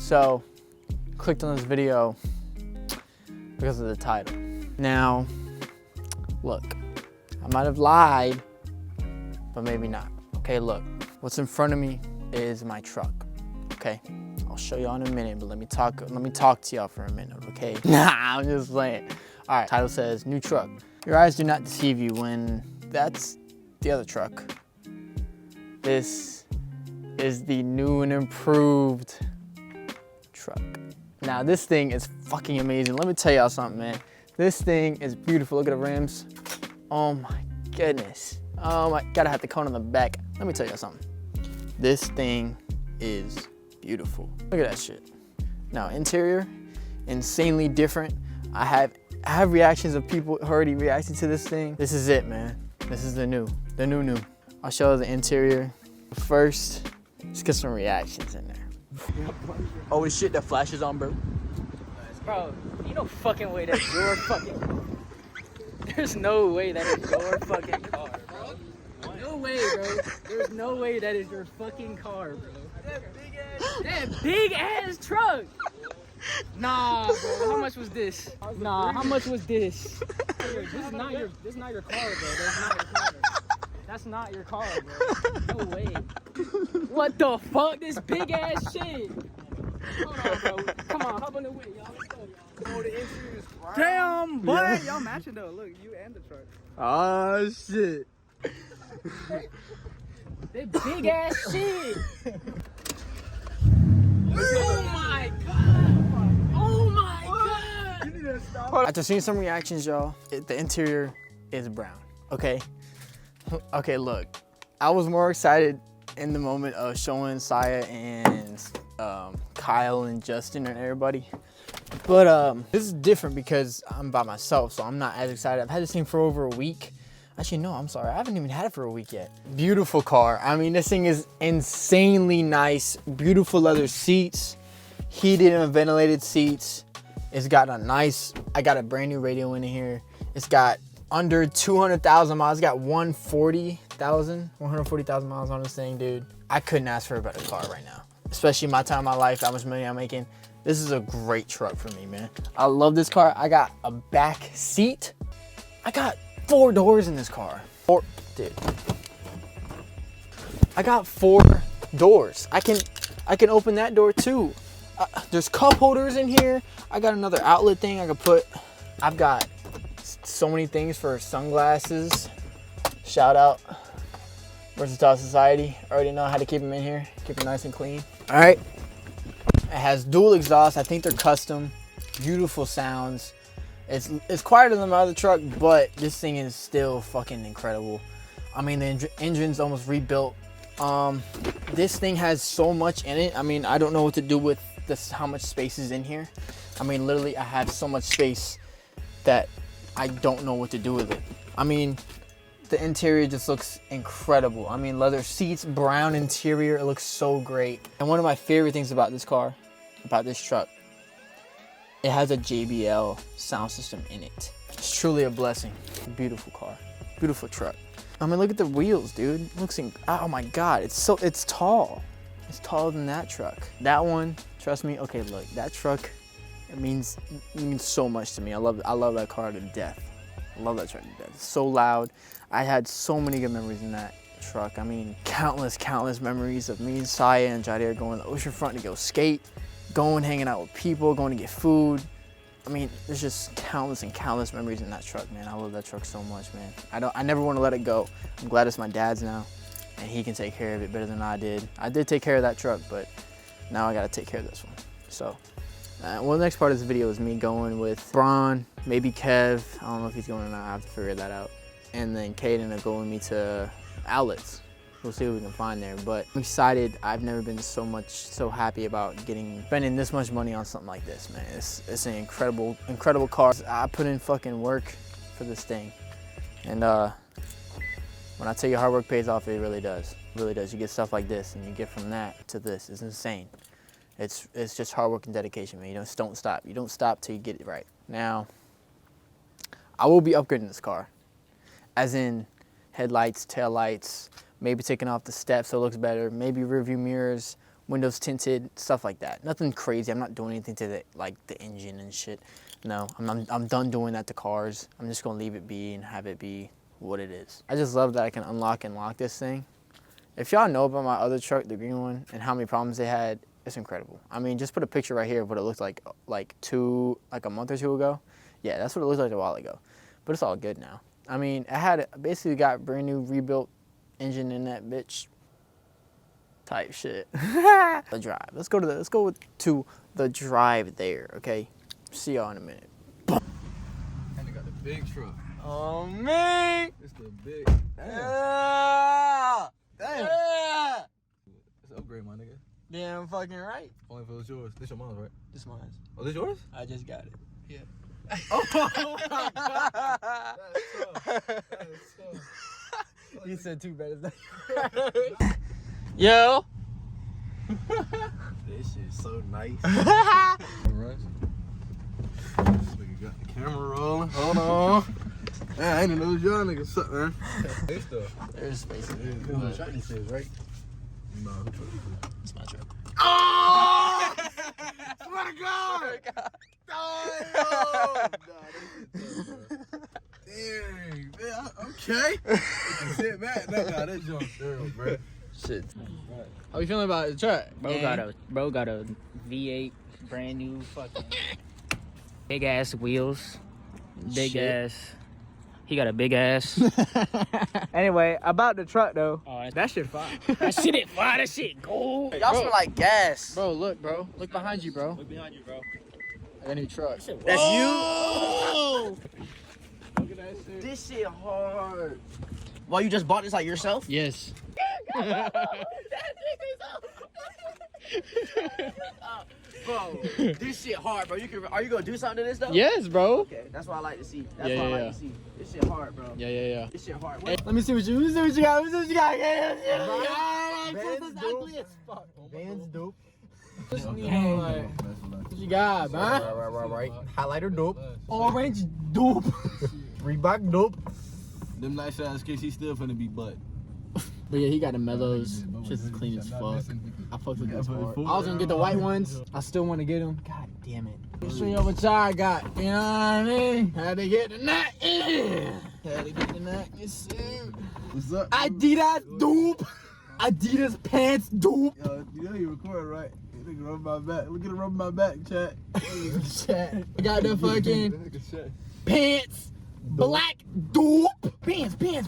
So, clicked on this video because of the title. Now, look, I might have lied, but maybe not. Okay, look, what's in front of me is my truck. Okay, I'll show y'all in a minute, but let me talk to y'all for a minute, okay? Nah, I'm just playing. All right, title says, new truck. Your eyes do not deceive you when that's the other truck. This is the new and improved truck. Now, this thing is fucking amazing. Let me tell y'all something, man. This thing is beautiful. Look at the rims. Oh my goodness. Oh my, gotta have the cone on the back. Let me tell y'all something. This thing is beautiful. Look at that shit. Now, interior, insanely different. I have reactions of people already reacting to this thing. This is it, man. This is the new. I'll show you the interior. First, let's get some reactions in there. Oh shit, that flash is on, bro. Bro, you no fucking way that's your fucking... There's no way that is your fucking car, bro. No way, bro. There's no way that is your fucking car, bro. That big ass truck. Nah, bro. How much was this? Nah, how much was this? This is not your car, bro. That's not your car, bro. No way. What the fuck? This big ass shit. Hold on, bro. Come on, hop on the way, y'all. Let's go, y'all. Oh, the interior is brown. Damn, boy. Yeah. Y'all matching though. Look, you and the truck. Oh shit. That big ass shit. Oh my god. Oh my god. You need to stop. After seeing some reactions, y'all, the interior is brown. Okay. Okay, look. I was more excited in the moment of showing Saya and Kyle and Justin and everybody. But this is different because I'm by myself, so I'm not as excited. I've had this thing for over a week. Actually, no, I'm sorry. I haven't even had it for a week yet. Beautiful car. I mean, this thing is insanely nice. Beautiful leather seats, heated and ventilated seats. It's got a nice, I got a brand new radio in here. It's got under 200,000 miles. It's got 140,000 miles on this thing, dude. I couldn't ask for a better car right now. Especially my time of my life, how much money I'm making. This is a great truck for me, man. I love this car. I got a back seat. I got 4 doors in this car. Dude. I got 4 doors. I can open that door too. There's cup holders in here. I got another outlet thing I can put. I've got so many things for sunglasses. Shout out Versatile Society. I already know how to keep them in here. Keep it nice and clean. All right. It has dual exhaust. I think they're custom. Beautiful sounds. It's quieter than my other truck, but this thing is still fucking incredible. I mean, the engine's almost rebuilt. This thing has so much in it. I mean, I don't know what to do with this, how much space is in here. I mean, literally, I have so much space that I don't know what to do with it. I mean, the interior just looks incredible. I mean, leather seats, brown interior, it looks so great. And one of my favorite things about this car, about this truck, it has a JBL sound system in it. It's truly a blessing. Beautiful car, beautiful truck. I mean, look at the wheels, dude. It looks, oh my God, it's tall. It's taller than that truck. That one, trust me, okay, look, that truck, it means so much to me. I love that car to death. I love that truck to death. It's so loud. I had so many good memories in that truck. I mean, countless memories of me and Saya and Josiah going to the oceanfront to go skate, going hanging out with people, going to get food. I mean, there's just countless memories in that truck, man. I love that truck so much, man. I never want to let it go. I'm glad it's my dad's now, and he can take care of it better than I did. I did take care of that truck, but now I gotta take care of this one. So, well, the next part of this video is me going with Braun, maybe Kev. I don't know if he's going or not. I have to figure that out. And then Kayden will go with me to outlets. We'll see what we can find there. But I'm excited. I've never been so happy about spending this much money on something like this, man. It's an incredible car. I put in fucking work for this thing. And when I tell you hard work pays off, it really does. It really does. You get stuff like this and you get from that to this. It's insane. It's just hard work and dedication, man. You just don't stop. You don't stop till you get it right. Now, I will be upgrading this car. As in headlights, taillights, maybe taking off the steps so it looks better, maybe rear view mirrors, windows tinted, stuff like that. Nothing crazy. I'm not doing anything to the engine and shit. No, I'm done doing that to cars. I'm just gonna leave it be and have it be what it is. I just love that I can unlock and lock this thing. If y'all know about my other truck, the green one, and how many problems they had, it's incredible. I mean, just put a picture right here of what it looked like a month or two ago. Yeah, that's what it looked like a while ago. But it's all good now. I mean, I had basically got brand new rebuilt engine in that bitch. Type shit. The drive. Let's go to the drive there, okay? See y'all in a minute. And they got the big truck. Oh man! It's the big. Damn! Yeah! It's an upgrade, my nigga. Damn fucking right. Only if it was yours. This your mom's, right? This mine. Oh, this yours? I just got it. Yeah. Oh my God. That's tough. You said too bad. Yo. This shit's so nice. Alright. This nigga got the camera rolling. Hold on. Man, I didn't know y'all niggas suck, man. Hey, stuff. There's space in This there. is what shiny says, right? No, who truck is this? It's my truck. Oh! Swear to God! Oh! Dang, man, okay. You can sit back. No, that's your girl, bro. Shit. How you feeling about the truck? Bro got a V8, brand new fucking big ass wheels, big Shit. ass. He got a big ass. Anyway, about the truck though. Oh, That shit fine. that shit is fire. That shit gold. Y'all smell like gas. Bro, look, bro. Look behind you, bro. Look behind you, bro. I got a new truck. That's you? Look at that shit. This shit hard. Well, you just bought this like yourself? Yes. Bro, this shit hard, bro. Are you gonna do something to this though? Yes, bro. Okay, that's what I like to see. That's Yeah, what I yeah, like yeah. to see. This shit hard, bro. Yeah. This shit hard. Let me see what you got. Bands dope. What you got, man? Right. Highlighter dope. Orange dope. Reebok dope. Them nice ass kicks, he still finna be butt. But yeah, he got the mellows. Shit's clean as fuck. I fucked with this hard. I was gonna get the white ones. I still want to get them. God damn it. Let's show you what I got. You know what I mean? Had to get the nut. Had to get the nut. What's up? Adidas dope. Adidas pants dope. Yo, you know you record, right? You nigga rub my back. Look at it rub my back, chat. Chat. I got the fucking Chat. pants. Black dope. Pants. Asian,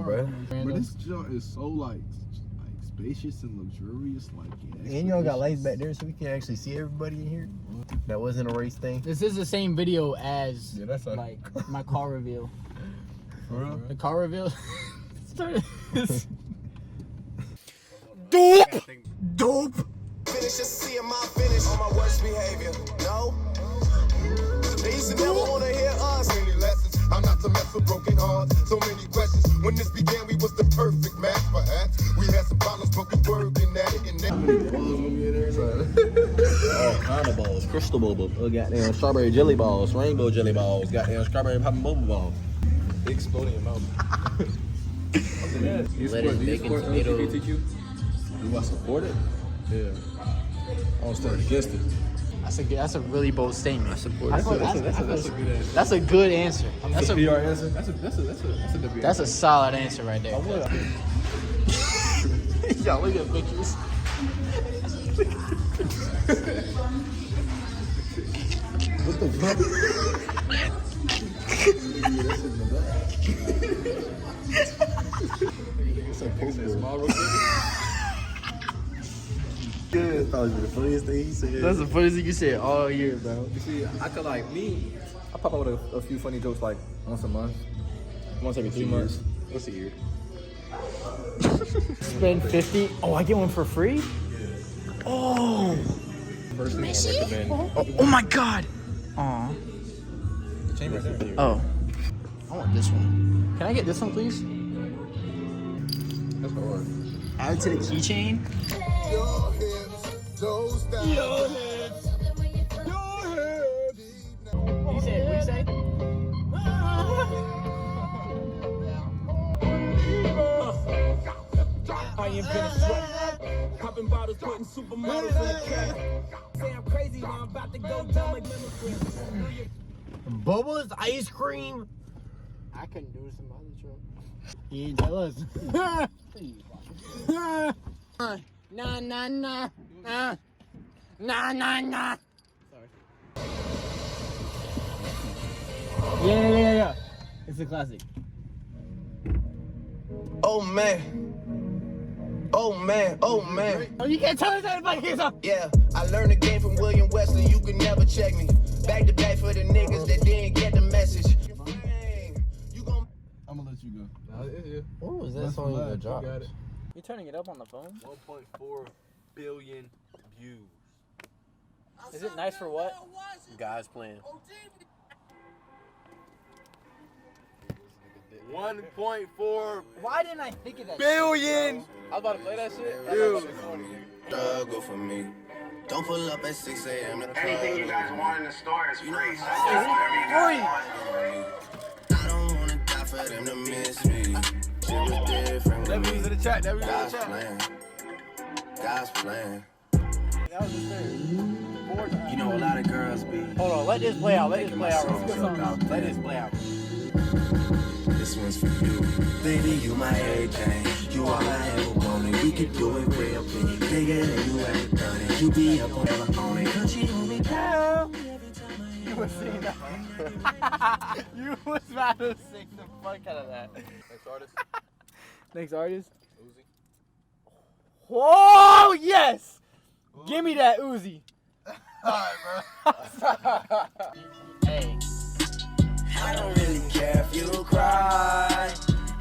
bro. But this joint is so like spacious and luxurious, like yeah. And y'all got lights back there so we can actually see everybody in here. That wasn't a race thing. This is the same video as Yeah, that's like my car reveal. for real. The car reveal. Dope. Dope. Finish just seeing my finish on my worst behavior. No, they used to never want to hear us. Many lessons, I'm not to mess with broken hearts. So many questions. When this began, we was the perfect match. Perhaps we had some problems, but we working at it. And All kind of balls, crystal ball, goddamn strawberry jelly balls, rainbow jelly balls, goddamn strawberry popping bubble balls. Exploding your mouth. Lettuce, bacon, tomato. You want to support it? Yeah. I don't stand against it. That's a really bold statement. I support it. That's a good answer. That's a PR answer. That's a W. That's a solid answer right there. would. Y'all look at pictures. What the fuck? It's a small Good. That was the funniest thing he said. That's the funniest thing you said all year, bro. You see, I could like me. I pop out with a few funny jokes like once a month, once every 3 months, once a year. Spend 50. Oh, I get one for free? Oh. First thing I recommend. Oh my god. Aw. The chain right there. Oh. I want this one. Can I get this one, please? That's hard. Add it to the keychain. your hips, toes down. Your hips. Your hips. What you say? What you say? I invented sweat. Popping bottles, putting supermodels in the cab. Say I'm crazy, but I'm about to go dumb like mimicry. Bubba's ice cream. I couldn't do this in my other truck. You didn't tell us. Nah, nah, nah. Nah, nah, nah. Yeah. It's a classic. Oh man. Oh man. Oh man. Oh, you can't tell us anybody here's up. Yeah, I learned the game from William Wesley. You can never check me. Back to back for the niggas that didn't get the message. You gon' I'm gonna let you go. What was that song you gonna drop? Got it. You turning it up on the phone? 1.4 billion views. Is it nice for what? Guys playing. 1.4 Why didn't I think of that? billion. I was about to play that shit. Dude. struggle for me. Don't pull up at 6 a.m. Anything you guys want in the store is free. So I don't wanna die for them to miss me. Shit was different. That was in the chat. That was in the God's chat. plan. God's plan. That was just there. You know, a lot of girls be. Hold on, let this play out. Let this making play my out. songs look out Let there. this play out. This one's for you. Baby, you my everything. You all I ever wanted. We could do it real big. Bigger than you ever done it. You be up on my phone. Cause you hold me down. You was singing that. You was about to sing the fuck out of that. Next artist. Next artist. Uzi. Whoa, yes! Give me that Uzi. Alright, bro. Hey. I don't really care if you cry.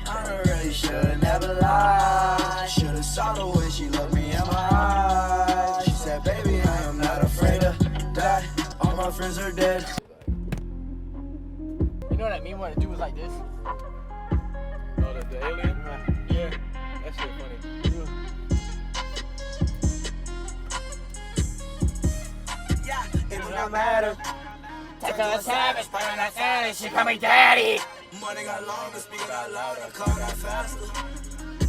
I don't really should never lie. Should've saw the way she looked me in my eyes. She said, baby, I am not afraid to die. All my friends are dead. You know what I mean when a dude was like this? Oh, the alien? Yeah. That shit funny. Yeah, it do not matter. Take a savage, but I'm not savage. She call me daddy. Money got longer, speak it out louder, car got faster.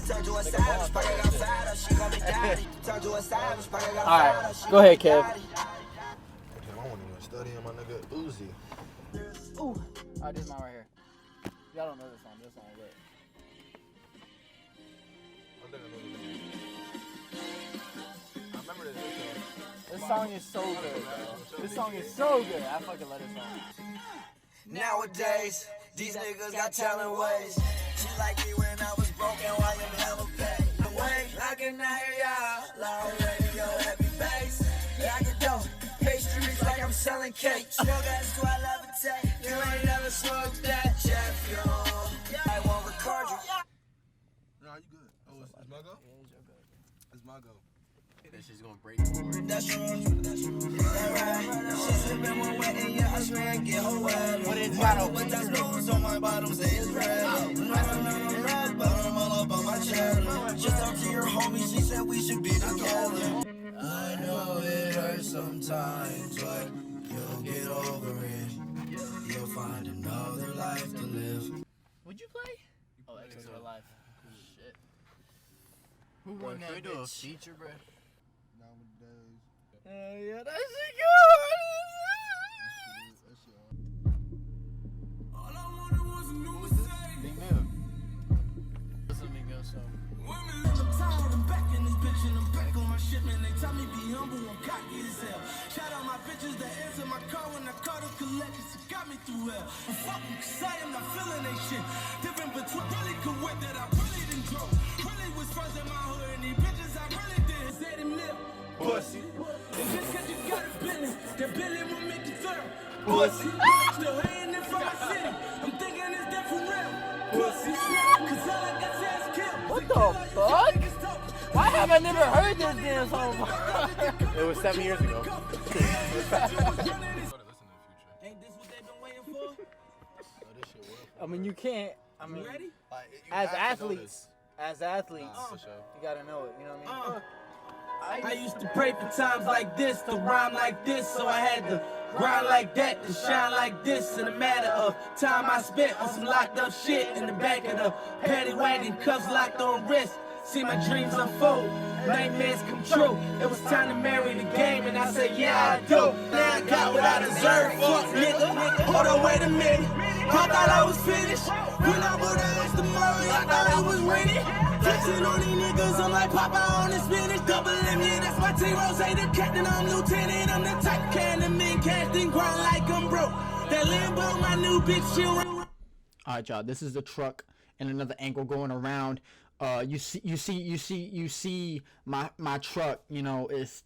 Turn to a savage, pocket got fatter. She call me daddy. Turn to a savage, pocket got All fatter. right, She go call ahead, me Kev. daddy. Damn, I want to study on my nigga Uzi. Ooh. Alright, this is mine right here. Y'all don't know this song. This song is lit. I think I know this. I remember this. This song is so good, bro. This song is so good. I fucking love this song. Nowadays, these niggas got talent ways. She like me when I was broken, why you never pay? Wait, I can hear y'all. Loud radio, heavy bass. I can do pastries like I'm selling cakes. Sugar is to I levitate. You ain't never smoked that jet fuel. I won't record you. No, you good. Oh, it's my go? It's my go. That shit's gonna break. That's true. That right. She sippin' one wet and yeah, I swear I get her wet. What is that? But that's nose on my bottom, say it's red. But I'm all up on my chest. Just talk to your homie, she said we should be together. I know it hurts sometimes, but you'll get over it. You'll find another life to live. Would you play? Oh, that's just real life. Shit. Who won that do a bitch? feature, bro? Nowadays. Yeah, that shit good. That shit. All I wanted was a new mistake. Big Mill. Listen to Big Mill song. Women in the town, I'm back in this bitch and I'm back on my shit, man. They tell me be humble, I'm cocky as hell. Shout out my bitches that answer my car when I call the collectors. It got me through hell. I'm fucking cause I am not feeling they shit. Different between really could win that I really didn't grow. Really was friends in my hood and these bitches I really did. Said it milk. Pussy. And just cause you got a billion, that billion will make you thorough. Pussy. Still hating it from my city. I'm thinking it's that for real. Pussy. Cause all I got is kill. What the fuck? Why have I never heard this damn song before? It was 7 years ago. Ain't this what they been waiting for? I mean, you can't. I mean, Ready? as athletes, you For sure. gotta know it. You know what I mean? I used to pray for times like this, to rhyme like this, so I had to grind like that, to shine like this. In a matter of time I spent on some locked up shit in the back of the paddy wagon, cuffs locked on wrist. See my dreams unfold, nightmares come true. It was time to marry the game, and I said, yeah, I do. Now I got what I deserve, fuck nigga. Hold on, wait a minute. I thought I was finished. When I put ass tomorrow, I thought I was winning. Texting on these niggas, I'm like Papa on the spinach. Double M, yeah, that's my team. Rose, the captain, I'm lieutenant. I'm the type can the men casting ground like I'm broke. That Lambo, my new bitch, chill. All right, y'all. This is the truck and another angle going around. You see my truck. You know, it's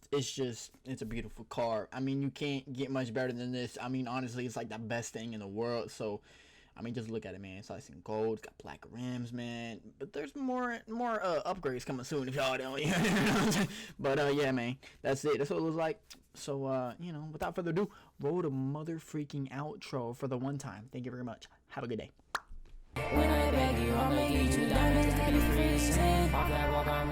a beautiful car. I mean, you can't get much better than this. I mean, honestly, it's like the best thing in the world. So, I mean, just look at it, man. It's nice and gold. It's got black rims, man. But there's more upgrades coming soon if y'all don't. But yeah, man, that's it. That's what it looks like. So you know, without further ado, roll the mother freaking outro for the one time. Thank you very much. Have a good day. When I beg you, I'll make you 2 diamonds, that be freezing. Off that walk on